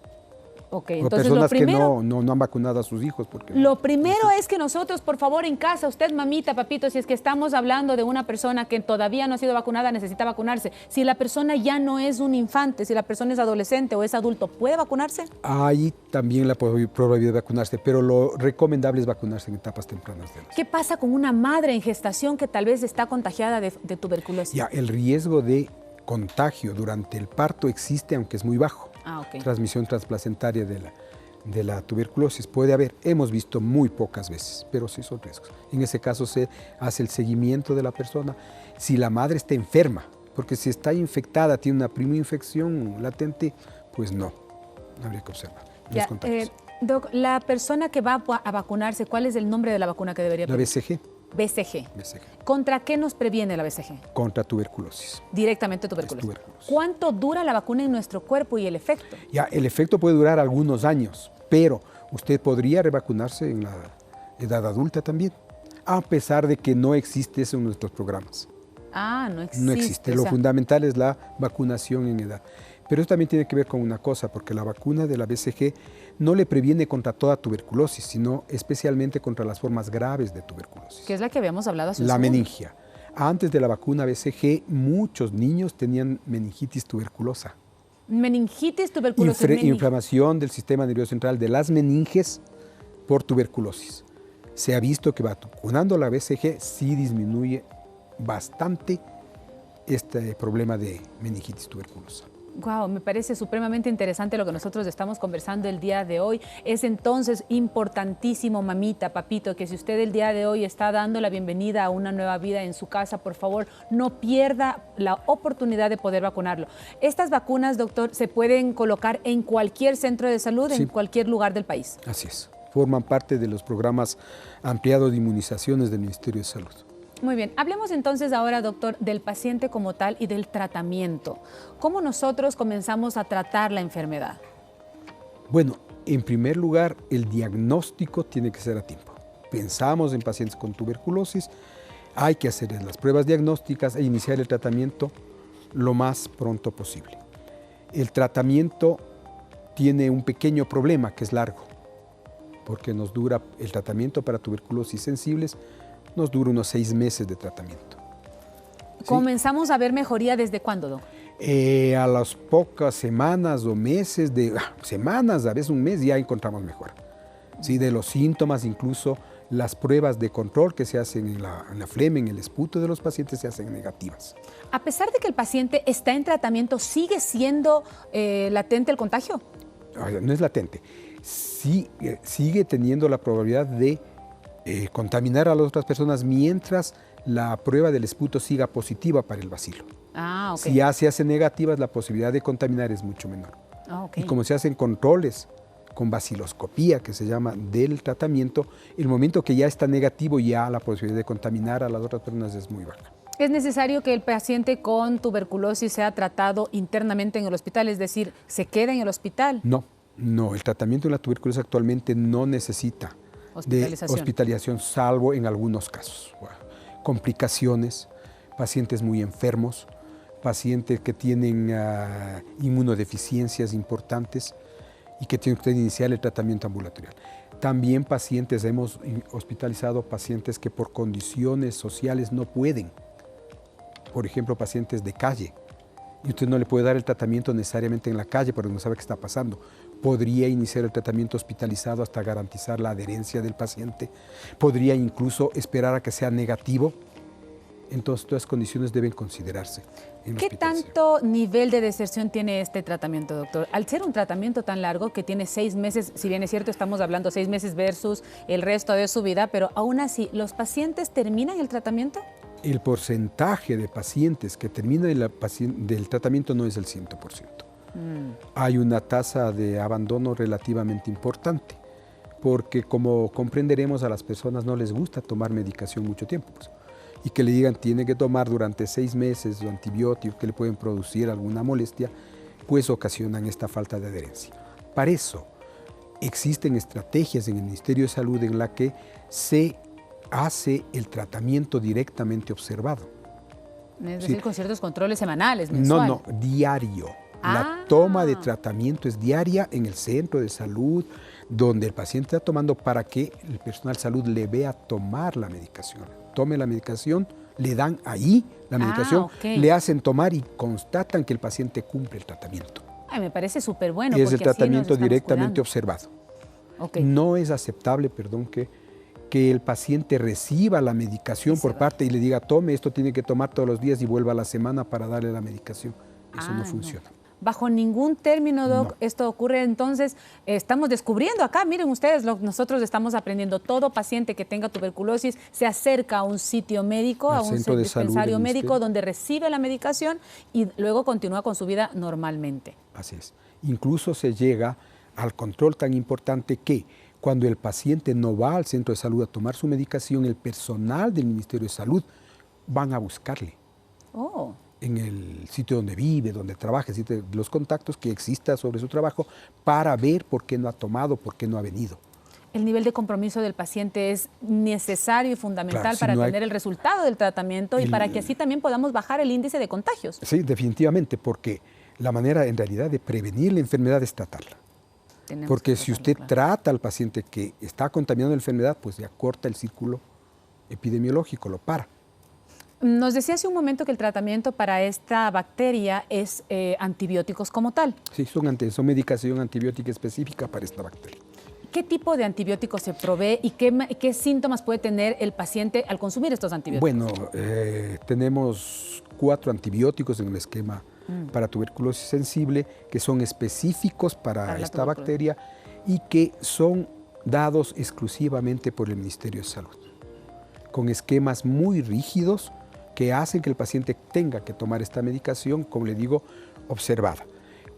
Ok, o entonces personas lo primero, que no han vacunado a sus hijos. Porque lo primero es que nosotros, por favor, en casa, usted, mamita, papito, si es que estamos hablando de una persona que todavía no ha sido vacunada, necesita vacunarse. Si la persona ya no es un infante, si la persona es adolescente o es adulto, ¿puede vacunarse? Hay también la probabilidad de vacunarse, pero lo recomendable es vacunarse en etapas tempranas de la. ¿Qué pasa con una madre en gestación que tal vez está contagiada de tuberculosis? Ya, el riesgo de contagio durante el parto existe, aunque es muy bajo. Ah, ok. Transmisión transplacentaria de la tuberculosis puede haber, hemos visto muy pocas veces, pero sí son riesgos. En ese caso se hace el seguimiento de la persona. Si la madre está enferma, porque si está infectada, tiene una infección latente, pues no, habría que observar los contagios. Doc, la persona que va a vacunarse, ¿cuál es el nombre de la vacuna que debería pedir? La BCG. BCG. BCG. ¿Contra qué nos previene la BCG? Contra tuberculosis. Directamente tuberculosis. ¿Cuánto dura la vacuna en nuestro cuerpo y el efecto? Ya, el efecto puede durar algunos años, pero usted podría revacunarse en la edad adulta también, a pesar de que no existe eso en nuestros programas. Ah, no existe. No existe. Lo fundamental es la vacunación en edad. Pero eso también tiene que ver con una cosa, porque la vacuna de la BCG no le previene contra toda tuberculosis, sino especialmente contra las formas graves de tuberculosis. ¿Qué es la que habíamos hablado hace un La segundo? meningia. Antes de la vacuna BCG, muchos niños tenían meningitis tuberculosa. Meningitis tuberculosis. Inflamación del sistema nervioso central de las meninges por tuberculosis. Se ha visto que vacunando la BCG sí disminuye bastante este problema de meningitis tuberculosa. Wow, me parece supremamente interesante lo que nosotros estamos conversando el día de hoy. Es entonces importantísimo, mamita, papito, que si usted el día de hoy está dando la bienvenida a una nueva vida en su casa, por favor, no pierda la oportunidad de poder vacunarlo. Estas vacunas, doctor, se pueden colocar en cualquier centro de salud, Sí. en cualquier lugar del país. Así es. Forman parte de los programas ampliados de inmunizaciones del Ministerio de Salud. Muy bien, hablemos entonces ahora, doctor, del paciente como tal y del tratamiento. ¿Cómo nosotros comenzamos a tratar la enfermedad? Bueno, en primer lugar, el diagnóstico tiene que ser a tiempo. Pensamos en pacientes con tuberculosis, hay que hacer las pruebas diagnósticas e iniciar el tratamiento lo más pronto posible. El tratamiento tiene un pequeño problema que es largo, porque nos dura el tratamiento para tuberculosis sensibles, nos dura unos 6 meses de tratamiento. ¿Sí? ¿Comenzamos a ver mejoría desde cuándo, doc? A las pocas semanas o meses, semanas, a veces un mes, ya encontramos mejora. ¿Sí? De los síntomas, incluso las pruebas de control que se hacen en la flema, en el esputo de los pacientes, se hacen negativas. A pesar de que el paciente está en tratamiento, ¿sigue siendo latente el contagio? No es latente. Sí, sigue teniendo la probabilidad de contaminar a las otras personas mientras la prueba del esputo siga positiva para el bacilo. Ah, ok. Si ya se hace negativa, la posibilidad de contaminar es mucho menor. Ah, ok. Y como se hacen controles con baciloscopía, que se llama, del tratamiento, el momento que ya está negativo, ya la posibilidad de contaminar a las otras personas es muy baja. ¿Es necesario que el paciente con tuberculosis sea tratado internamente en el hospital? Es decir, ¿se queda en el hospital? No, el tratamiento de la tuberculosis actualmente no necesita de hospitalización, salvo en algunos casos. Complicaciones, pacientes muy enfermos, pacientes que tienen inmunodeficiencias importantes y que tienen que iniciar el tratamiento ambulatorial. También pacientes, hemos hospitalizado pacientes que por condiciones sociales no pueden, por ejemplo, pacientes de calle, y usted no le puede dar el tratamiento necesariamente en la calle porque no sabe qué está pasando. Podría iniciar el tratamiento hospitalizado hasta garantizar la adherencia del paciente. Podría incluso esperar a que sea negativo. Entonces, todas las condiciones deben considerarse. ¿Qué tanto nivel de deserción tiene este tratamiento, doctor? Al ser un tratamiento tan largo que tiene 6 meses, si bien es cierto, estamos hablando 6 meses versus el resto de su vida, pero aún así, ¿los pacientes terminan el tratamiento? El porcentaje de pacientes que terminan del tratamiento no es el 100%. Hay una tasa de abandono relativamente importante, porque como comprenderemos, a las personas no les gusta tomar medicación mucho tiempo. Pues, y que le digan tiene que tomar durante 6 meses antibióticos que le pueden producir alguna molestia, pues ocasionan esta falta de adherencia. Para eso existen estrategias en el Ministerio de Salud en la que se hace el tratamiento directamente observado. Es decir, con ciertos controles semanales, mensuales. No, diario. La toma de tratamiento es diaria en el centro de salud, donde el paciente está tomando para que el personal de salud le vea tomar la medicación. Tome la medicación, le dan ahí la medicación, le hacen tomar y constatan que el paciente cumple el tratamiento. Ay, me parece súper bueno. Es el tratamiento directamente observado. No es aceptable, que el paciente reciba la medicación por parte y le diga, tome, esto tiene que tomar todos los días y vuelva a la semana para darle la medicación. Eso no funciona. Bajo ningún término, Doc, esto ocurre. Entonces, estamos descubriendo acá, miren ustedes, nosotros estamos aprendiendo. Todo paciente que tenga tuberculosis se acerca a un sitio médico, a un dispensario médico donde recibe la medicación y luego continúa con su vida normalmente. Así es. Incluso se llega al control tan importante que cuando el paciente no va al centro de salud a tomar su medicación, el personal del Ministerio de Salud van a buscarle. En el sitio donde vive, donde trabaja, los contactos que exista sobre su trabajo para ver por qué no ha tomado, por qué no ha venido. El nivel de compromiso del paciente es necesario y fundamental para tener el resultado del tratamiento y para que así también podamos bajar el índice de contagios. Sí, definitivamente, porque la manera en realidad de prevenir la enfermedad es tratarla. Porque si usted trata al paciente que está contaminando la enfermedad, pues ya corta el círculo epidemiológico, lo para. Nos decía hace un momento que el tratamiento para esta bacteria es antibióticos como tal. Sí, son medicación antibiótica específica para esta bacteria. ¿Qué tipo de antibióticos se provee y qué síntomas puede tener el paciente al consumir estos antibióticos? Bueno, tenemos 4 antibióticos en el esquema para tuberculosis sensible que son específicos para esta bacteria y que son dados exclusivamente por el Ministerio de Salud, con esquemas muy rígidos que hacen que el paciente tenga que tomar esta medicación, como le digo, observada.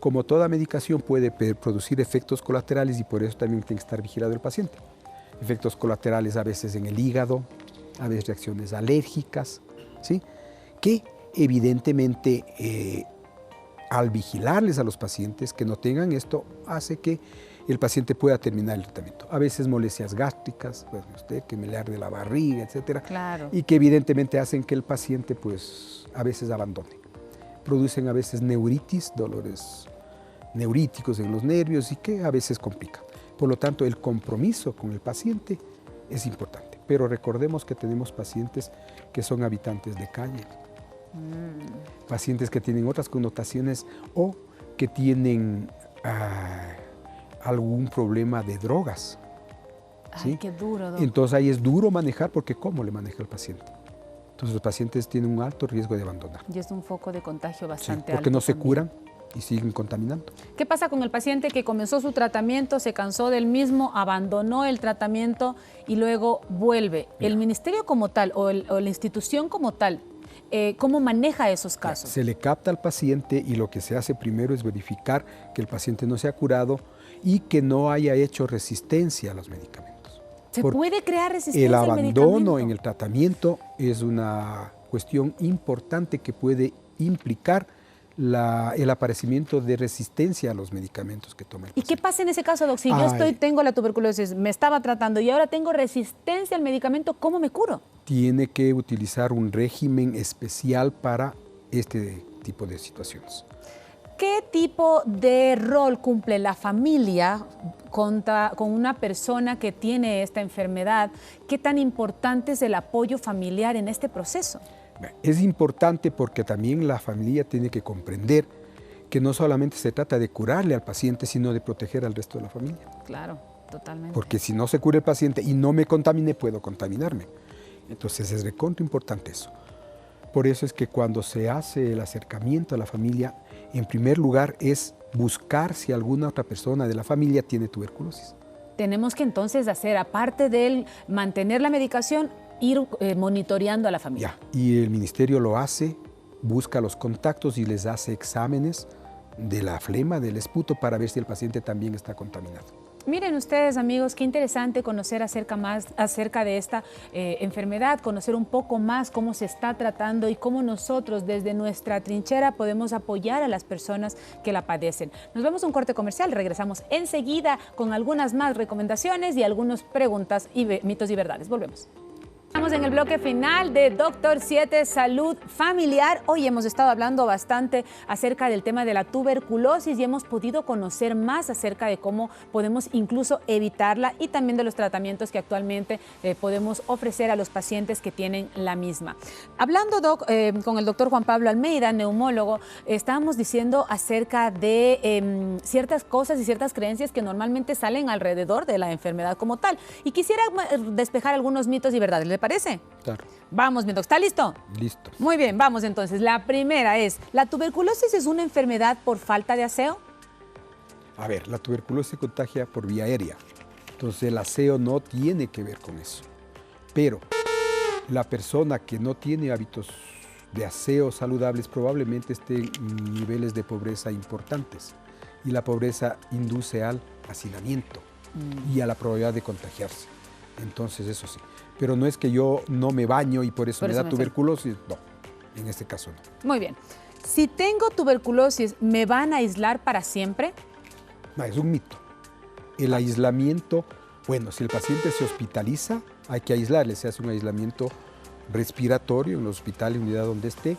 Como toda medicación puede producir efectos colaterales y por eso también tiene que estar vigilado el paciente. Efectos colaterales a veces en el hígado, a veces reacciones alérgicas, ¿sí? Que evidentemente al vigilarles a los pacientes que no tengan esto, hace que el paciente pueda terminar el tratamiento. A veces molestias gástricas, pues usted, que me le arde la barriga, etcétera, y que evidentemente hacen que el paciente pues a veces abandone. Producen a veces neuritis, dolores neuríticos en los nervios y que a veces complican. Por lo tanto, el compromiso con el paciente es importante. Pero recordemos que tenemos pacientes que son habitantes de calle, pacientes que tienen otras connotaciones o que tienen algún problema de drogas. ¿Sí? Ay, qué duro, doctor. Entonces ahí es duro manejar porque ¿cómo le maneja el paciente? Entonces los pacientes tienen un alto riesgo de abandonar. Y es un foco de contagio bastante alto. Porque no se curan y siguen contaminando. ¿Qué pasa con el paciente que comenzó su tratamiento, se cansó del mismo, abandonó el tratamiento y luego vuelve? ¿El ministerio como tal o la institución como tal, cómo maneja esos casos? Se le capta al paciente y lo que se hace primero es verificar que el paciente no se ha curado y que no haya hecho resistencia a los medicamentos. ¿Se puede crear resistencia al medicamento? El abandono en el tratamiento es una cuestión importante que puede implicar el aparecimiento de resistencia a los medicamentos que toma el paciente. ¿Y qué pasa en ese caso, doc? Si yo tengo la tuberculosis, me estaba tratando y ahora tengo resistencia al medicamento, ¿cómo me curo? Tiene que utilizar un régimen especial para este tipo de situaciones. ¿Qué tipo de rol cumple la familia con una persona que tiene esta enfermedad? ¿Qué tan importante es el apoyo familiar en este proceso? Es importante porque también la familia tiene que comprender que no solamente se trata de curarle al paciente, sino de proteger al resto de la familia. Claro, totalmente. Porque si no se cura el paciente y no me contamine, puedo contaminarme. Entonces es recontra importante eso. Por eso es que cuando se hace el acercamiento a la familia, en primer lugar es buscar si alguna otra persona de la familia tiene tuberculosis. Tenemos que entonces hacer, aparte de mantener la medicación, ir monitoreando a la familia. Ya, y el ministerio lo hace, busca los contactos y les hace exámenes de la flema, del esputo, para ver si el paciente también está contaminado. Miren ustedes, amigos, qué interesante conocer acerca de esta enfermedad, conocer un poco más cómo se está tratando y cómo nosotros desde nuestra trinchera podemos apoyar a las personas que la padecen. Nos vemos a un corte comercial, regresamos enseguida con algunas más recomendaciones y algunas preguntas y mitos y verdades. Volvemos. Estamos en el bloque final de Doctor 7 Salud Familiar. Hoy hemos estado hablando bastante acerca del tema de la tuberculosis y hemos podido conocer más acerca de cómo podemos incluso evitarla y también de los tratamientos que actualmente podemos ofrecer a los pacientes que tienen la misma. Hablando, Doc, con el doctor Juan Pablo Almeida, neumólogo, estábamos diciendo acerca de ciertas cosas y ciertas creencias que normalmente salen alrededor de la enfermedad como tal. Y quisiera despejar algunos mitos y verdades. ¿Le parece? Claro. Vamos, mi doc. ¿Está listo? Listo. Muy bien, vamos entonces. La primera es, ¿la tuberculosis es una enfermedad por falta de aseo? A ver, la tuberculosis se contagia por vía aérea. Entonces el aseo no tiene que ver con eso. Pero la persona que no tiene hábitos de aseo saludables probablemente esté en niveles de pobreza importantes. Y la pobreza induce al hacinamiento y a la probabilidad de contagiarse. Entonces eso sí. Pero no es que yo no me baño y por eso me da tuberculosis. No, en este caso no. Muy bien. Si tengo tuberculosis, ¿me van a aislar para siempre? No, es un mito. El aislamiento, bueno, si el paciente se hospitaliza, hay que aislarle. Se hace un aislamiento respiratorio en el hospital, en unidad donde esté.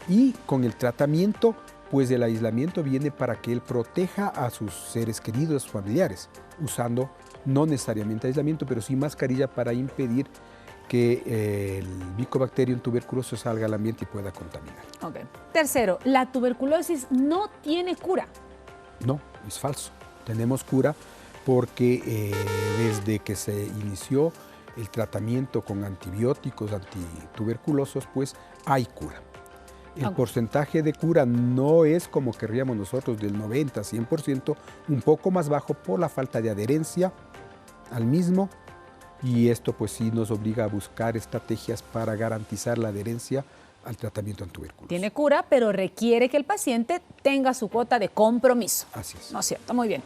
Y con el tratamiento, pues el aislamiento viene para que él proteja a sus seres queridos, familiares, usando no necesariamente aislamiento, pero sí mascarilla para impedir que el Mycobacterium tuberculoso salga al ambiente y pueda contaminar. Okay. Tercero, ¿la tuberculosis no tiene cura? No, es falso. Tenemos cura porque desde que se inició el tratamiento con antibióticos antituberculosos, pues hay cura. El porcentaje de cura no es como querríamos nosotros del 90, 100%, un poco más bajo por la falta de adherencia al mismo, y esto pues sí nos obliga a buscar estrategias para garantizar la adherencia al tratamiento antituberculoso. Tiene cura, pero requiere que el paciente tenga su cuota de compromiso. Así es. ¿No es cierto? Muy bien.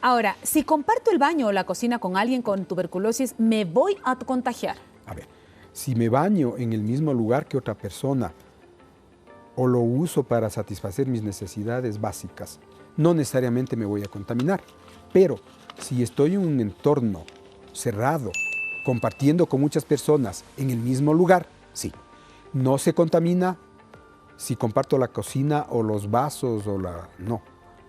Ahora, si comparto el baño o la cocina con alguien con tuberculosis, ¿me voy a contagiar? A ver, si me baño en el mismo lugar que otra persona o lo uso para satisfacer mis necesidades básicas, no necesariamente me voy a contaminar. Pero si estoy en un entorno cerrado, compartiendo con muchas personas en el mismo lugar, sí. No se contamina si comparto la cocina o los vasos o no.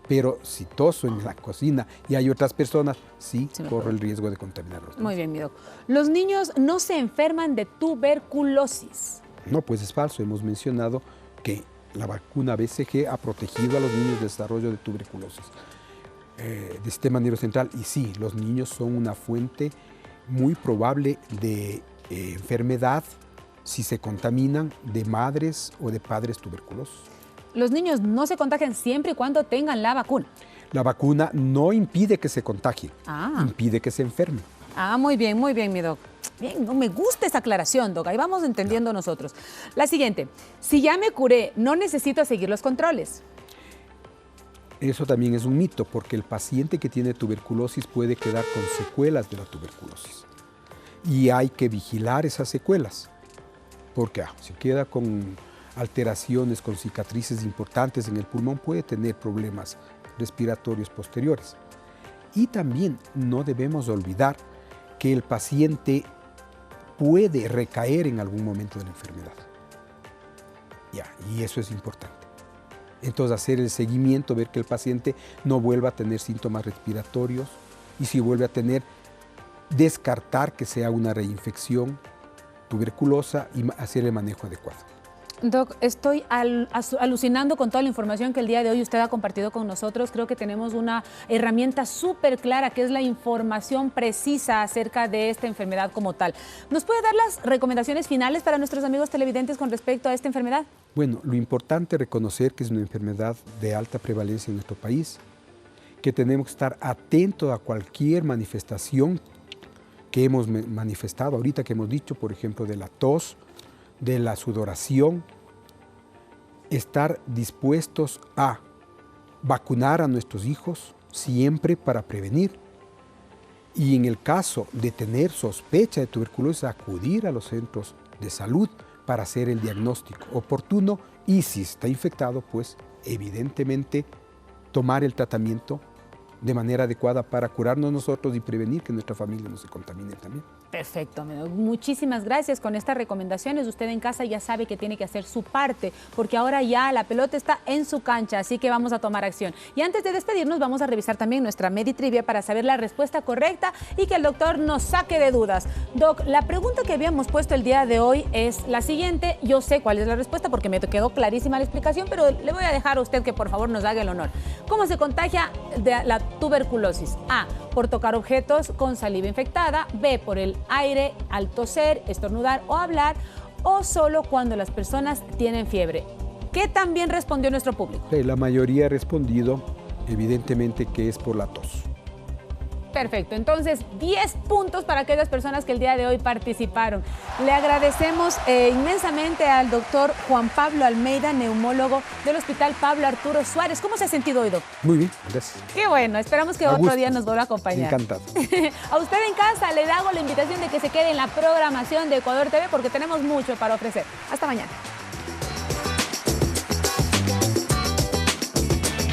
Pero si toso en la cocina y hay otras personas, sí corro el riesgo de contaminarlos. Muy bien, mi doc. Los niños no se enferman de tuberculosis. No, pues es falso. Hemos mencionado que la vacuna BCG ha protegido a los niños del desarrollo de tuberculosis del sistema nervioso central. Y sí, los niños son una fuente muy probable de enfermedad si se contaminan de madres o de padres tuberculosos. Los niños no se contagian siempre y cuando tengan la vacuna. La vacuna no impide que se contagien, impide que se enfermen. Muy bien, mi doc. Bien, me gusta esa aclaración, doc. Ahí vamos entendiendo nosotros. La siguiente, si ya me curé, ¿no necesito seguir los controles? Eso también es un mito, porque el paciente que tiene tuberculosis puede quedar con secuelas de la tuberculosis. Y hay que vigilar esas secuelas, porque si queda con alteraciones, con cicatrices importantes en el pulmón, puede tener problemas respiratorios posteriores. Y también no debemos olvidar que el paciente puede recaer en algún momento de la enfermedad. Y eso es importante. Entonces hacer el seguimiento, ver que el paciente no vuelva a tener síntomas respiratorios y si vuelve a tener, descartar que sea una reinfección tuberculosa y hacer el manejo adecuado. Doc, estoy alucinando con toda la información que el día de hoy usted ha compartido con nosotros. Creo que tenemos una herramienta súper clara que es la información precisa acerca de esta enfermedad como tal. ¿Nos puede dar las recomendaciones finales para nuestros amigos televidentes con respecto a esta enfermedad? Bueno, lo importante es reconocer que es una enfermedad de alta prevalencia en nuestro país, que tenemos que estar atentos a cualquier manifestación que hemos manifestado ahorita, que hemos dicho, por ejemplo, de la tos, de la sudoración, estar dispuestos a vacunar a nuestros hijos siempre para prevenir. Y en el caso de tener sospecha de tuberculosis, acudir a los centros de salud para hacer el diagnóstico oportuno y si está infectado, pues evidentemente tomar el tratamiento de manera adecuada para curarnos nosotros y prevenir que nuestra familia no se contamine también. Perfecto, muchísimas gracias. Con estas recomendaciones usted en casa ya sabe que tiene que hacer su parte, porque ahora ya la pelota está en su cancha, así que vamos a tomar acción. Y antes de despedirnos vamos a revisar también nuestra Meditrivia para saber la respuesta correcta y que el doctor nos saque de dudas. Doc, la pregunta que habíamos puesto el día de hoy es la siguiente. Yo sé cuál es la respuesta porque me quedó clarísima la explicación, pero le voy a dejar a usted que por favor nos haga el honor. ¿Cómo se contagia de la tuberculosis? A, por tocar objetos con saliva infectada. B, por el aire al toser, estornudar o hablar, o solo cuando las personas tienen fiebre. ¿Qué también respondió nuestro público? La mayoría ha respondido, evidentemente, que es por la tos. Perfecto, entonces 10 puntos para aquellas personas que el día de hoy participaron. Le agradecemos inmensamente al doctor Juan Pablo Almeida, neumólogo del Hospital Pablo Arturo Suárez. ¿Cómo se ha sentido hoy, doctor? Muy bien, gracias. Qué bueno, esperamos que otro día nos vuelva a acompañar. Encantado. A usted en casa le hago la invitación de que se quede en la programación de Ecuador TV porque tenemos mucho para ofrecer. Hasta mañana.